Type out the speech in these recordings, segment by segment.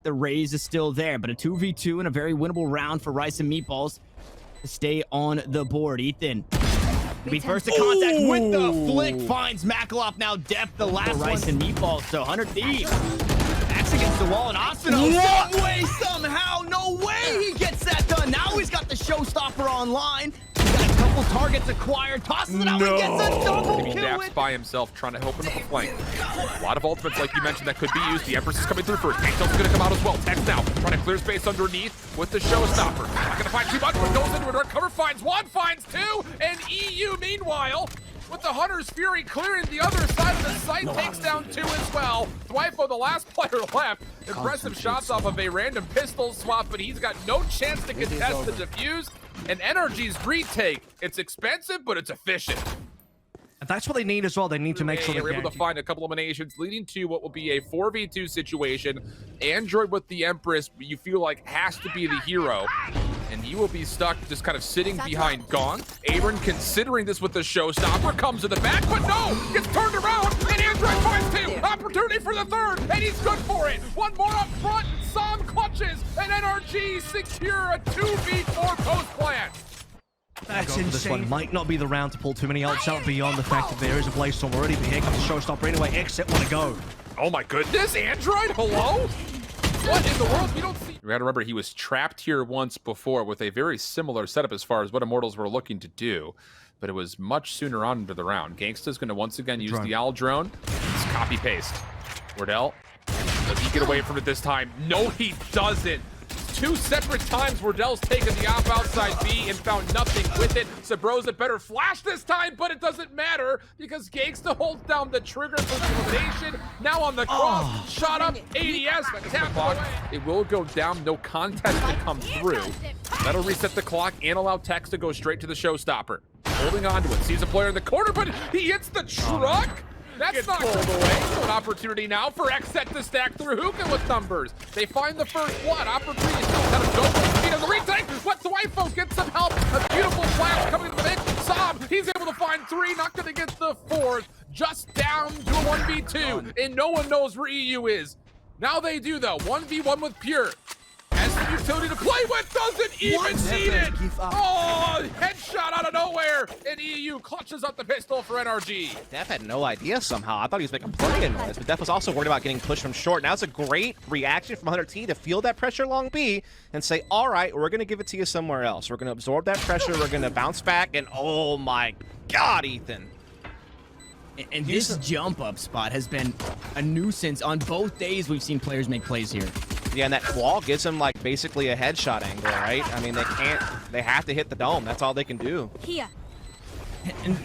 the raise is still there, but a 2v2 and a very winnable round for Rice and Meatballs to stay on the board. Ethan to be first to contact with the flick, finds Makalov. Now depth, the last Rice and Meatballs. So 100 Thieves backs against the wall, and Asano some way, somehow, no way he gets that done. Now he's got the showstopper online. He's got a couple targets acquired, tosses it out and gets a double He kill. naps by himself, trying to open up a flank. A lot of ultimates, like you mentioned, that could be used. The Empress is coming through first. Tanktail's going to come out as well. Tex now, trying to clear space underneath with the showstopper. Not going to find too much, but goes into a dark cover, finds one, finds two, and EU, meanwhile, with the Hunter's Fury clearing the other side of the site, takes down two as well. Thwyfo, the last player left. Impressive shots off of a random pistol swap, but he's got no chance to contest the defuse. And NRG's retake, it's expensive, but it's efficient. And that's what they need as well. They need to make sure they're able to find a couple eliminations, leading to what will be a 4v2 situation. Android with the Empress, you feel like has to be the hero. And he will be stuck just kind of sitting behind Gong. Abram considering this with the showstopper, comes to the back, but no! Gets turned around, and Android finds two! Opportunity for the third, and he's good for it! One more up front, Sam clutches, and NRG secure a 2v4 post plant. That's insane. This one might not be the round to pull too many ults out beyond the fact that there is a Blaze Storm already, but here comes the showstopper anyway. Exit want to go. Oh my goodness, Android, hello? What in the world? You don't see. You gotta remember, he was trapped here once before with a very similar setup as far as what Immortals were looking to do, but it was much sooner on into the round. Gangsta's gonna once again use the Owl drone. It's copy paste. Wardell, does he get away from it this time? No, he doesn't. Two separate times Wardell's taken the op outside B and found nothing with it. Sabrosa better flash this time, but it doesn't matter because Gangsta holds down the trigger for the elimination. Now on the cross, shot up, ADS, tapped away. It will go down, no contest to come through. That'll reset the clock and allow Tex to go straight to the showstopper. Holding on to it, sees a player in the corner, but he hits the truck. That's not pulled away. So an opportunity now for Xset to stack through Hookah with numbers. They find the first blood. Opportunity still kind of go full speed on the retake, but Thwyfo gets some help. A beautiful flash coming to the mix. Saab, he's able to find three, not going to get the fourth. Just down to a 1v2, and no one knows where EU is. Now they do though. 1v1 with Pure. Has the utility to play with, doesn't even need it. Oh, headshot out of nowhere, and EU clutches up the pistol for NRG. Def had no idea somehow. I thought he was making plenty of noise, but Def was also worried about getting pushed from short. Now it's a great reaction from 100T to feel that pressure long B and say, all right, we're going to give it to you somewhere else. We're going to absorb that pressure. We're going to bounce back, and oh my God, Ethan. And this jump up spot has been a nuisance on both days. We've seen players make plays here. Yeah, and that wall gives him like basically a headshot angle, right? I mean, they have to hit the dome. That's all they can do. Here. And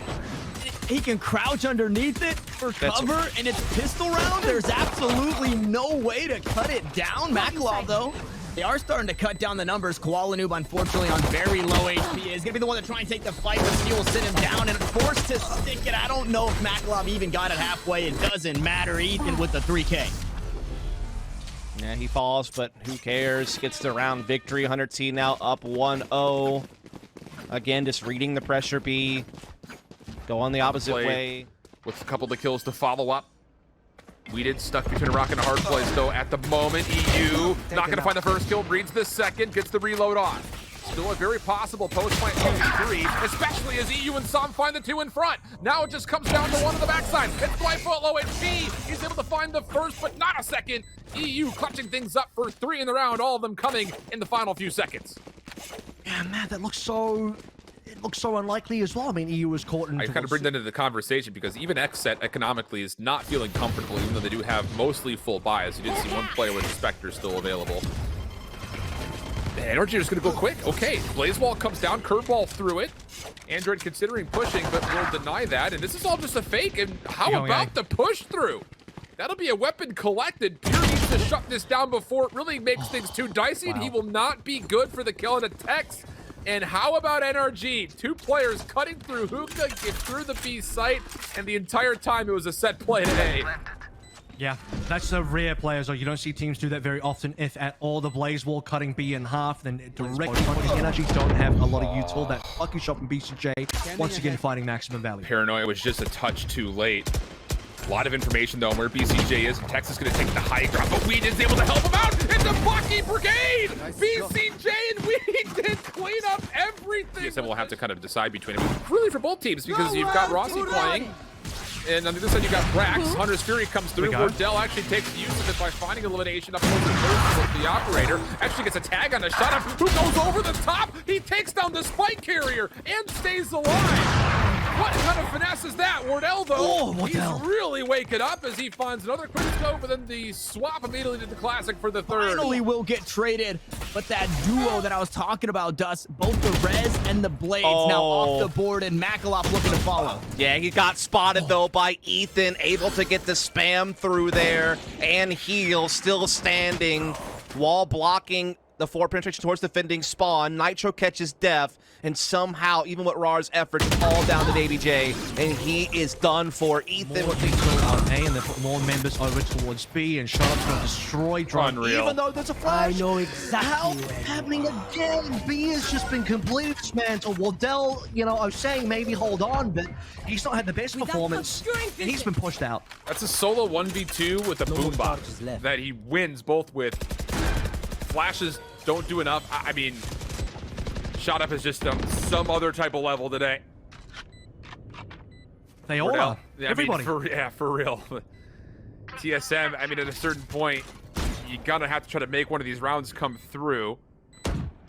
he can crouch underneath it for cover, and it's pistol round. There's absolutely no way to cut it down. Makalov, though, they are starting to cut down the numbers. Koala Noob, unfortunately, on very low HP, is going to be the one to try and take the fight, but Steel will sit him down and forced to stick it. I don't know if Makalov even got it halfway. It doesn't matter. Ethan with the 3K. Yeah, he falls, but who cares? Gets the round victory. 100T now up 1-0. Again, just reading the pressure B. Go on the opposite way. With a couple of kills to follow up. We did stuck between a rock and a hard place, though, at the moment. EU not going to find the first kill, reads the second, gets the reload on. Still a very possible post-plant 2v3, especially as EU and Sam find the two in front. Now it just comes down to one on the backside. It's Thwyfo low HP. He's able to find the first, but not a second. EU clutching things up for three in the round, all of them coming in the final few seconds. Yeah, man, that looks so... It looks so unlikely as well. I mean, EU was caught in... I kind of bring that into the conversation because even Xset economically is not feeling comfortable, even though they do have mostly full buys. You did see one player with the Spectre still available. The Energy is going to go quick. Okay, Blaze Wall comes down, Curveball through it. Android considering pushing, but will deny that. And this is all just a fake. And how about the push through? That'll be a weapon collected. Pure needs to shut this down before it really makes things too dicey, and he will not be good for the kill and a Tex. And how about NRG? Two players cutting through Hookah, get through the B site, and the entire time it was a set play today. Yeah, that's a rare player, so you don't see teams do that very often, if at all. The Blaze Wall cutting B in half, then direct punting. NRG don't have a lot of util. That lucky shot from BCJ, once again fighting maximum value. Paranoia was just a touch too late. A lot of information, though, on where BCJ is. Tex is going to take the high ground, but Weed is able to help him out. It's a everything. TSM will have to kind of decide between them. Really for both teams, because you've got Rossi playing. And on the other side, you got Brax. Hunter's Fury comes through. Wardell actually takes use of it by finding elimination up close and personal. The operator actually gets a tag on a shot up. Who goes over the top? He takes down the spike carrier and stays alive. What kind of finesse is that? Wardell, though, he's really waking up as he finds another quick scope, but then the swap immediately to the classic for the third. Finally will get traded, but that duo that I was talking about, Dust, both the Rez and the Blades now off the board, and Makalop looking to follow. Yeah, he got spotted, though, by Ethan, able to get the spam through there, and Heal still standing, wall blocking the forward penetration towards defending spawn. Nitro catches Def, and somehow, even with Rar's efforts, it's all down to Davy J, and he is done for. Ethan with the on A, and they put more members over towards B, and Sharp's going to destroy Drone. Even though there's a flash. I know exactly Help happening again. B has just been completely dismantled. Wardell, you know, I was saying maybe hold on, but he's not had the best performance, and he's been pushed out. That's a solo 1v2 with a boombox that he wins both with. Flashes don't do enough. I mean, Shot Up is just on some other type of level today. They all are. Yeah, Everybody. I mean, for real. TSM, I mean, at a certain point, you gotta have to try to make one of these rounds come through.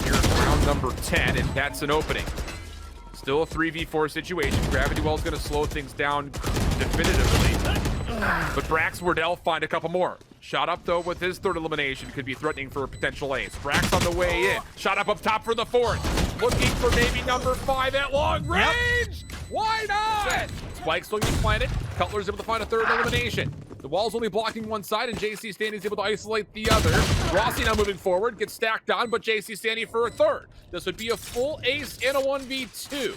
Here's round number 10, and that's an opening. Still a 3v4 situation. Gravity Well's gonna slow things down definitively. But Brax Wardell find a couple more. Shot Up, though, with his third elimination, could be threatening for a potential ace. Brax on the way in. Shot Up top for the fourth. Looking for maybe number 5 at long range. Why not? Spike's still being planted. Cutler's able to find a third elimination. The wall's only blocking one side, and JC Standy's able to isolate the other. Rossi now moving forward, gets stacked on, but JC Standy for a third. This would be a full ace and a 1v2.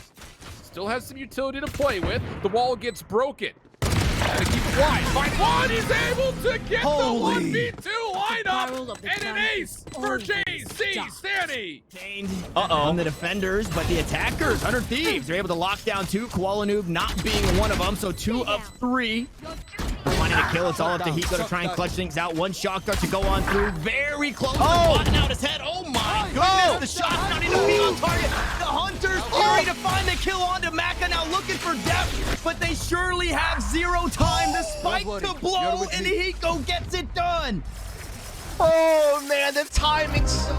Still has some utility to play with. The wall gets broken. Gotta keep it wide. Find one. He's able to get the 1v2 lineup and an ace for JC Stanny. On the defenders, but the attackers, 100 Thieves, they're able to lock down 2. Koala Noob not being one of them, so 2 of 3. Finding a kill, it's all up to Hiko to try and clutch things out. One shock dart to go on through. Very close. Botting out his head. Oh my goodness. The shot's not even being on target. The Hunter's Fury to find the kill onto Maka. Now looking for depth, but they surely have 0 time. The spike to blow, and Hiko gets it done. Oh man, the timing's so